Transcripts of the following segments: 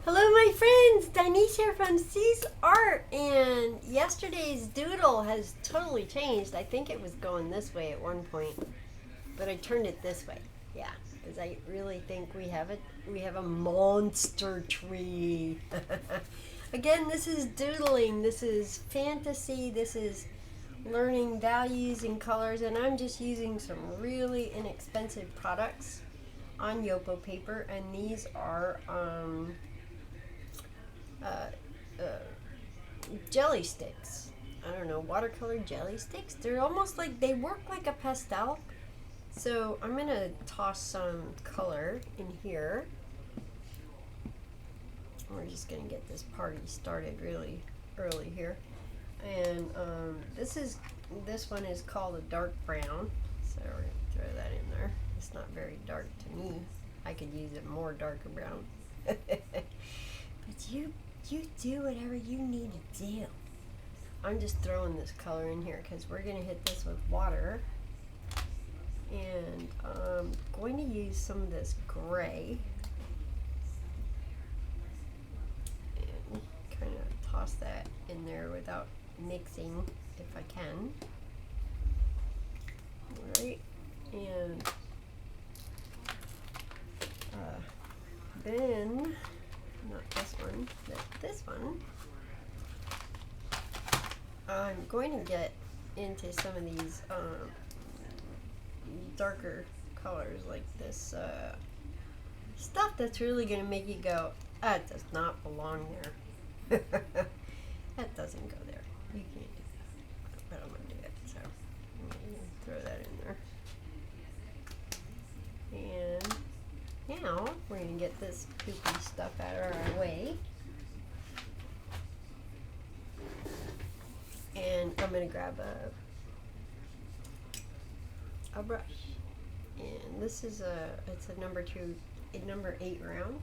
Hello, my friends! Denise here from C's Art, and yesterday's doodle has totally changed. I think it was going this way at one point, but I turned it this way. Yeah, because I really think we have a monster tree. Again, this is doodling. This is fantasy. This is learning values and colors, and I'm just using some really inexpensive products on Yupo paper, and these are uh, uh, jelly sticks. I don't know, watercolor jelly sticks. They're almost like they work like a pastel. So I'm gonna toss some color in here. We're just gonna get this party started really early here. And this one is called a dark brown. So we're gonna throw that in there. It's not very dark to me. I could use it more darker brown. But you do whatever you need to do. I'm just throwing this color in here because we're going to hit this with water. And I'm going to use some of this gray. And kind of toss that in there without mixing if I can. Alright. And then not this one, but this one, I'm going to get into some of these darker colors like this stuff that's really going to make you go, that does not belong there. That doesn't go there. You can't do that. But I'm going to do it. So I'm going to throw that in there. And now we're going to get this poopy stuff out of our way. And I'm going to grab a brush. And this is it's a number 8 round.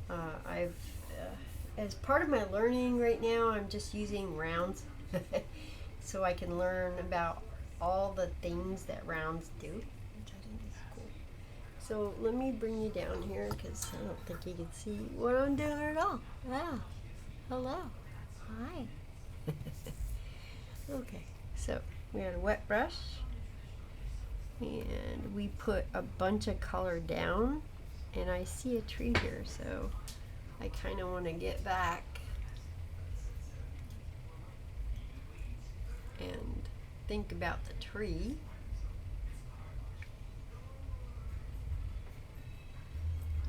And I've, as part of my learning right now, I'm just using rounds so I can learn about all the things that rounds do. So let me bring you down here because I don't think you can see what I'm doing at all. Ah, hello. Hi. Okay, so we had a wet brush and we put a bunch of color down, and I see a tree here, so I kind of want to get back and think about the tree.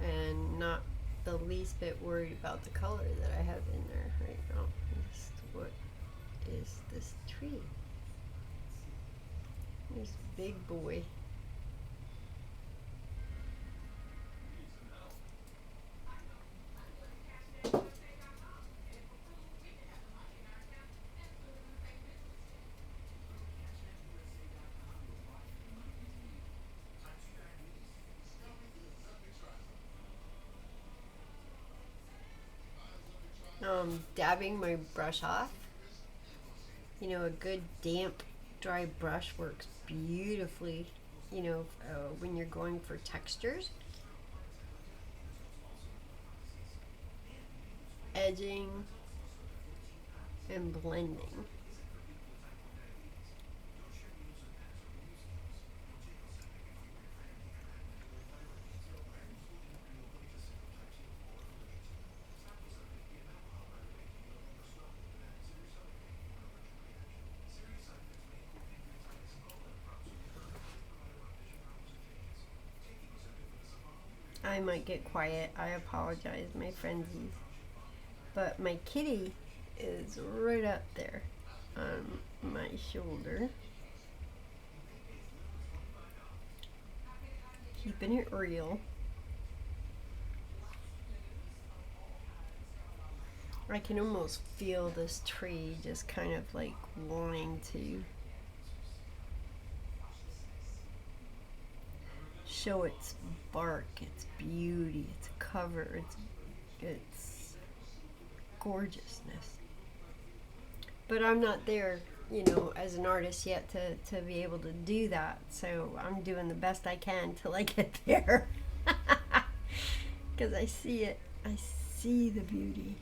And not the least bit worried about the color that I have in there right now. Just what is this tree? This big boy. Dabbing my brush off. You know, a good damp, dry brush works beautifully, you know, when you're going for textures. Edging and blending. I might get quiet. I apologize, my friendsies. But my kitty is right up there on my shoulder. Keeping it real. I can almost feel this tree just kind of like wanting to show its bark, its beauty, its cover, its gorgeousness. But I'm not there, you know, as an artist yet to be able to do that. So I'm doing the best I can till I get there. Because I see it I see the beauty.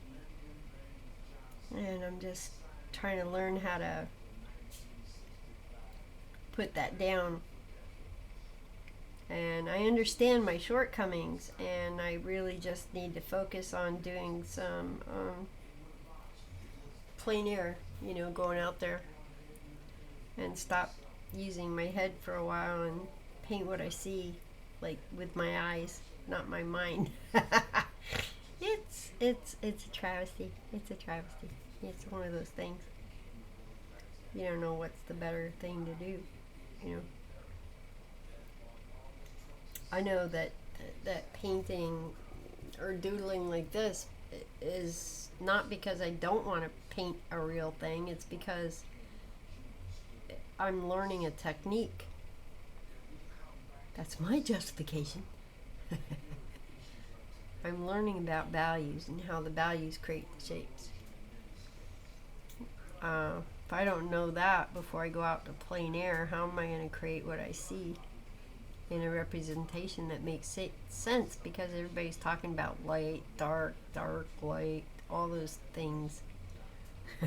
And I'm just trying to learn how to put that down. And I understand my shortcomings, and I really just need to focus on doing some plein air, you know, going out there, and stop using my head for a while and paint what I see, like with my eyes, not my mind. It's a travesty. It's a travesty. It's one of those things. You don't know what's the better thing to do, you know. I know that painting or doodling like this is not because I don't want to paint a real thing. It's because I'm learning a technique. That's my justification. I'm learning about values and how the values create the shapes. If I don't know that before I go out to plein air, how am I going to create what I see in a representation that makes sense? Because everybody's talking about light, dark, light, all those things. I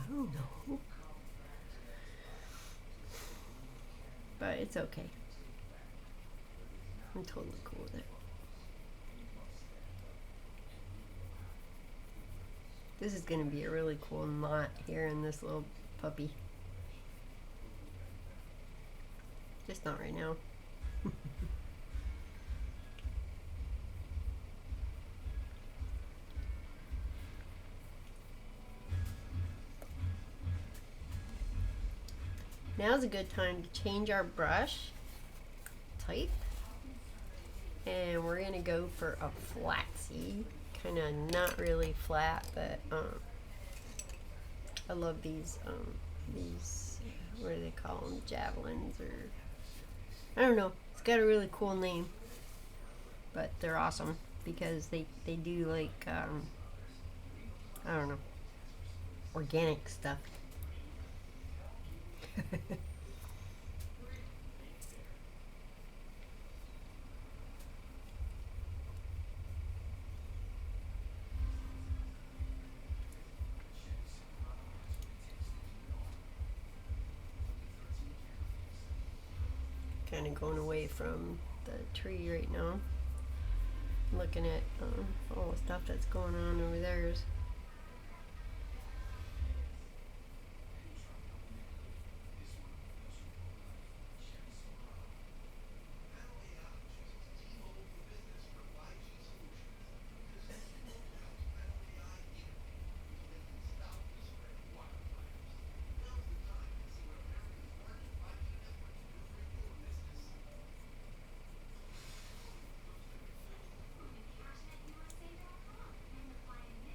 don't know. But it's okay. I'm totally cool with it. This is going to be a really cool knot here in this little puppy. Just not right now. Now's a good time to change our brush type. And we're going to go for a flatsy. Kind of not really flat, but I love these, what do they call them? Javelins, or I don't know. It's got a really cool name, but they're awesome because they do like, I don't know, organic stuff. Kind of going away from the tree right now. Looking at all the stuff that's going on over there.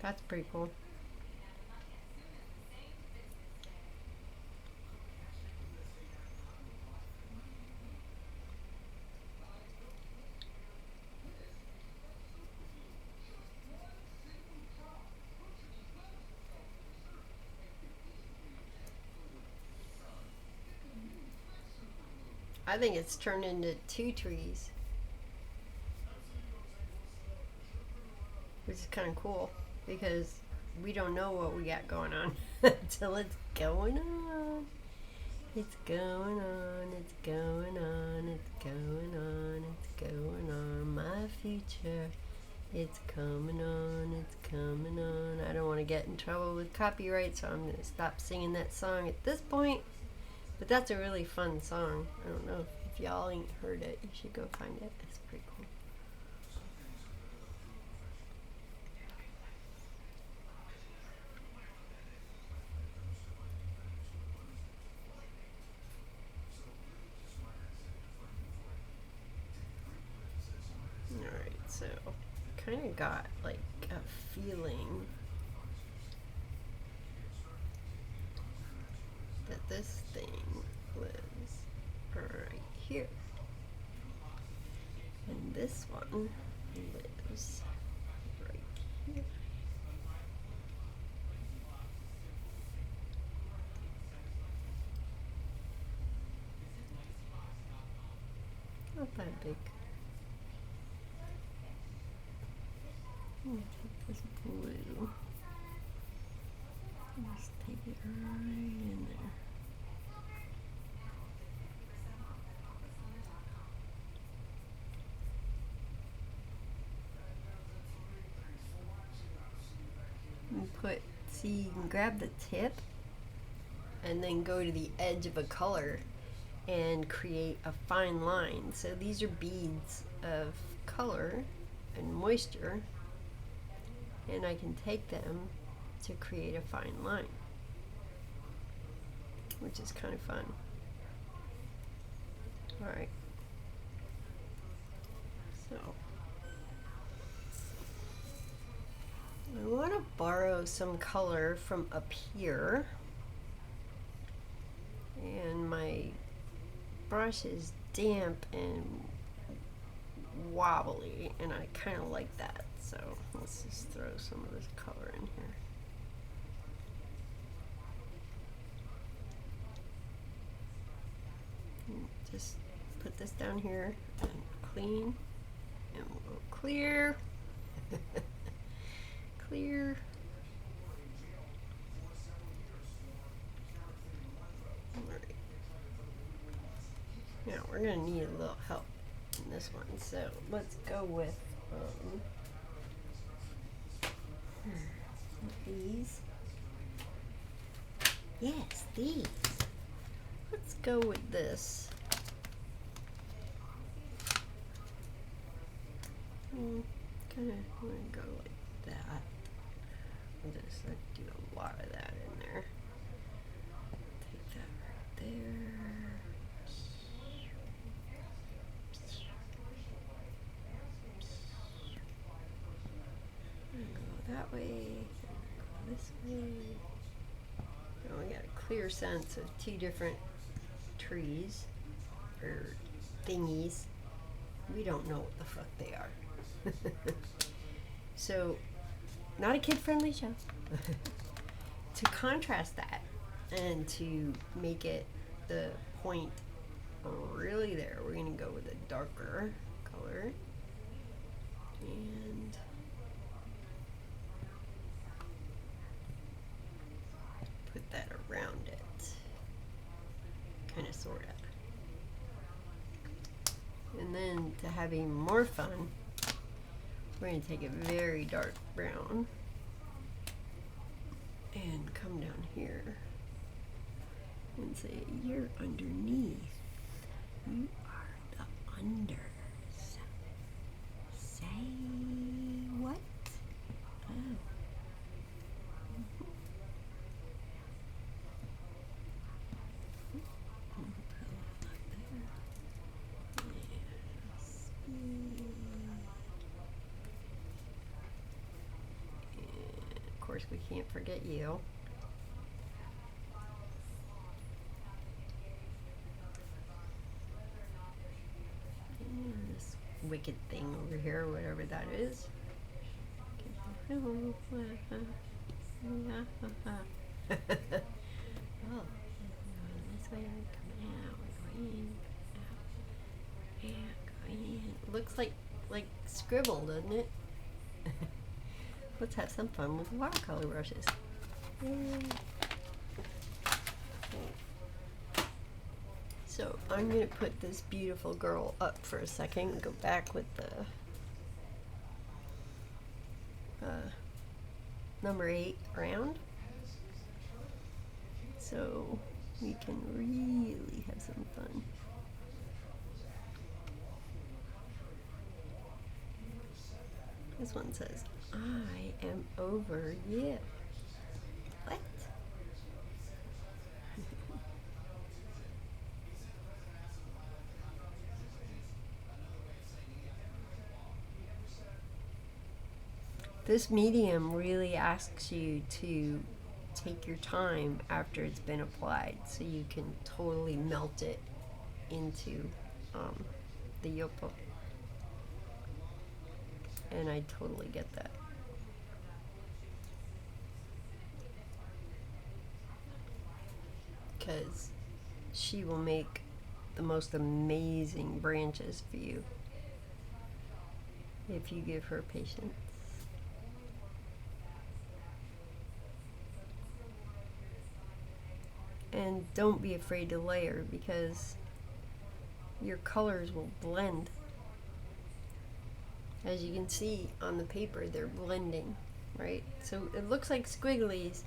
That's pretty cool. I think it's turned into 2 trees, which is kind of cool because we don't know what we got going on until it's going on. It's going on, it's going on, it's going on, it's going on. My future, it's coming on, it's coming on. I don't want to get in trouble with copyright, so I'm going to stop singing that song at this point. But that's a really fun song. I don't know if y'all ain't heard it. You should go find it. It's pretty cool. Alright, so kind of got like a feeling that this thing lives right here. And this one lives right here. Not that big. Take this blue. Just take it right in there. And see, you can grab the tip and then go to the edge of a color and create a fine line. So these are beads of color and moisture, and I can take them to create a fine line, which is kind of fun. Alright, so I want to borrow some color from up here, and my brush is damp and wobbly, and I kind of like that, so let's just throw some of this color in here. And just put this down here and clean, and we'll go clear. Clear. Alright. Now we're going to need a little help in this one, so let's go with these. Yes, these. Let's go with this. Kind of want to go like that. I'll just do a lot of that in there. Take that right there. Go that way. Go this way. Now we got a clear sense of two different trees or thingies. We don't know what the fuck they are. So, not a kid-friendly show. To contrast that and to make it the point really there, we're going to go with a darker color and put that around it, kind of, sort of. And then to have even more fun, we're going to take a very dark brown and come down here and say, you're underneath. You are the unders. Say what? Oh. Of course, we can't forget you. And this wicked thing over here, whatever that is. Oh, this way, come out, go in, out, and go in. Looks like scribble, doesn't it? Let's have some fun with watercolor brushes. So I'm going to put this beautiful girl up for a second and go back with the number 8 round, so we can really have some fun. This one says, I am over you. What? This medium really asks you to take your time after it's been applied so you can totally melt it into the Yupo. And I totally get that. Because she will make the most amazing branches for you if you give her patience. And don't be afraid to layer, because your colors will blend. As you can see on the paper, they're blending, right? So it looks like squigglies,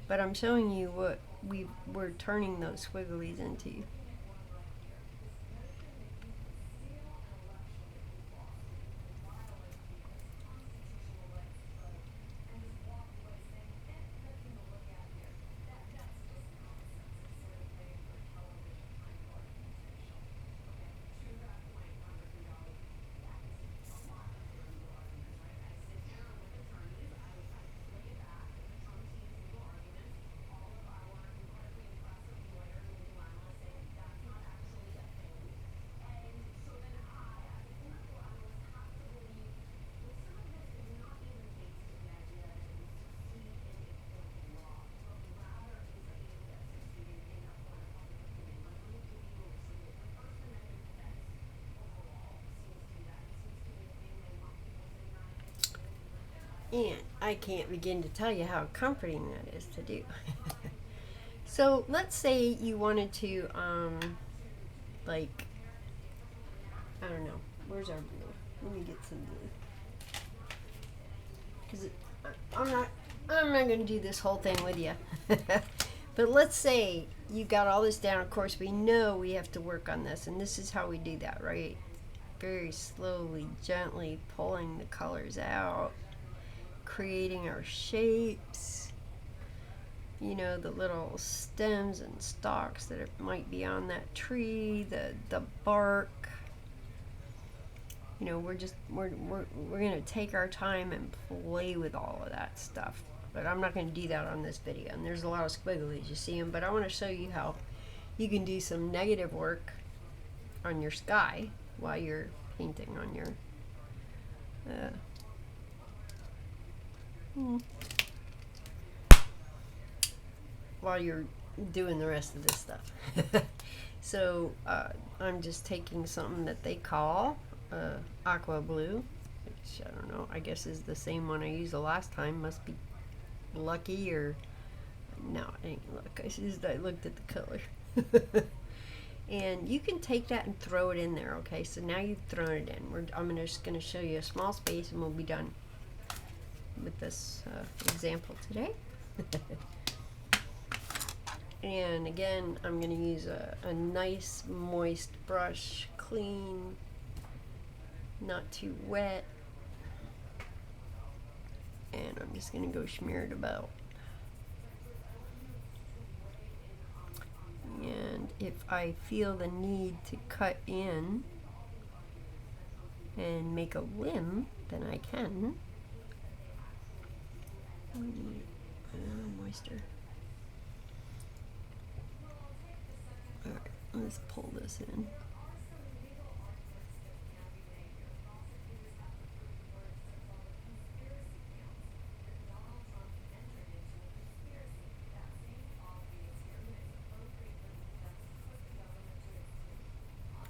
but I'm showing you what we're turning those squigglies into. And I can't begin to tell you how comforting that is to do. So let's say you wanted to, like, I don't know, where's our blue? Let me get some blue. Because I'm not going to do this whole thing with you. But let's say you got all this down. Of course, we know we have to work on this, and this is how we do that, right? Very slowly, gently pulling the colors out, creating our shapes, you know, the little stems and stalks that might be on that tree, the bark. You know, we're going to take our time and play with all of that stuff. But I'm not going to do that on this video. And there's a lot of squigglies, you see them. But I want to show you how you can do some negative work on your sky while you're painting on your while you're doing the rest of this stuff. So I'm just taking something that they call aqua blue, which I don't know, I guess is the same one I used the last time. Must be lucky, or no, it ain't luck. I looked at the color. And you can take that and throw it in there. Okay, so now you've thrown it in. I'm just going to show you a small space and we'll be done with this example today. And again, I'm going to use a nice moist brush, clean, not too wet. And I'm just going to go smear it about. And if I feel the need to cut in and make a limb, then I can. We need moisture. Alright, let's pull this in.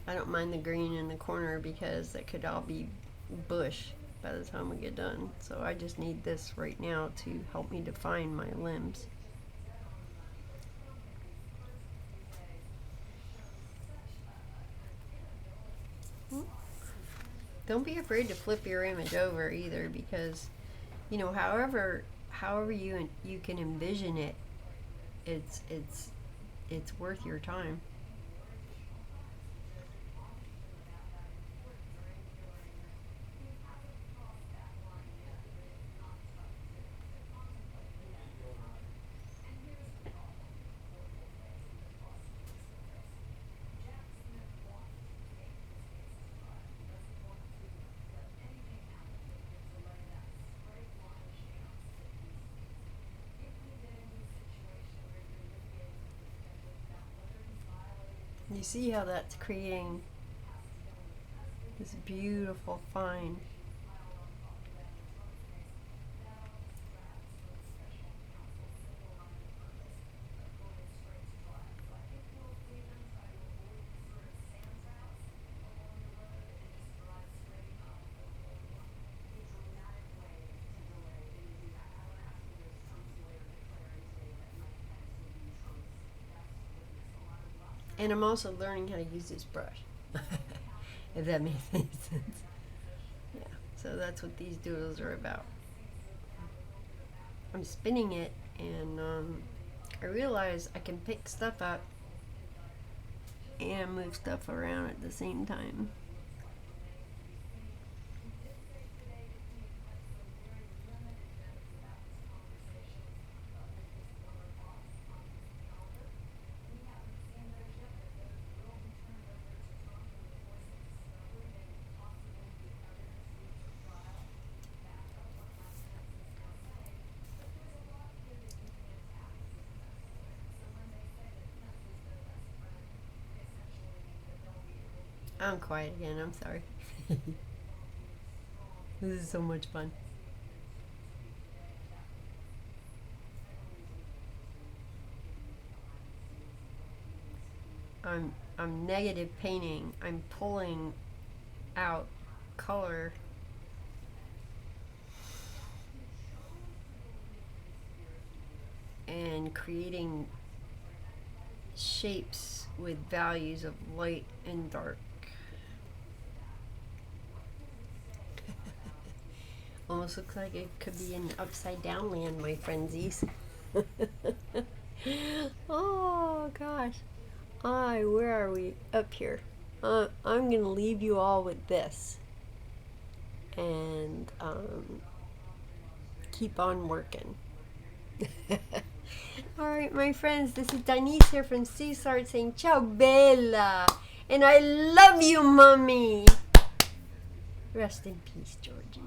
I don't mind the green in the corner because that could all be bush by the time we get done. So I just need this right now to help me define my limbs. Don't be afraid to flip your image over either, because, you know, however you can envision it, it's worth your time. You see how that's creating this beautiful fine. And I'm also learning how to use this brush. If that makes any sense. Yeah, so that's what these doodles are about. I'm spinning it, and I realize I can pick stuff up and move stuff around at the same time. I'm quiet again, I'm sorry. This is so much fun. I'm negative painting. I'm pulling out color and creating shapes with values of light and dark. Almost looks like it could be in upside down land, my frenzies. Oh gosh. Where are we? Up here. I'm gonna leave you all with this. And keep on working. Alright, my friends, this is Denise here from Cease Art saying ciao bella. And I love you, mommy. Rest in peace, Georgie.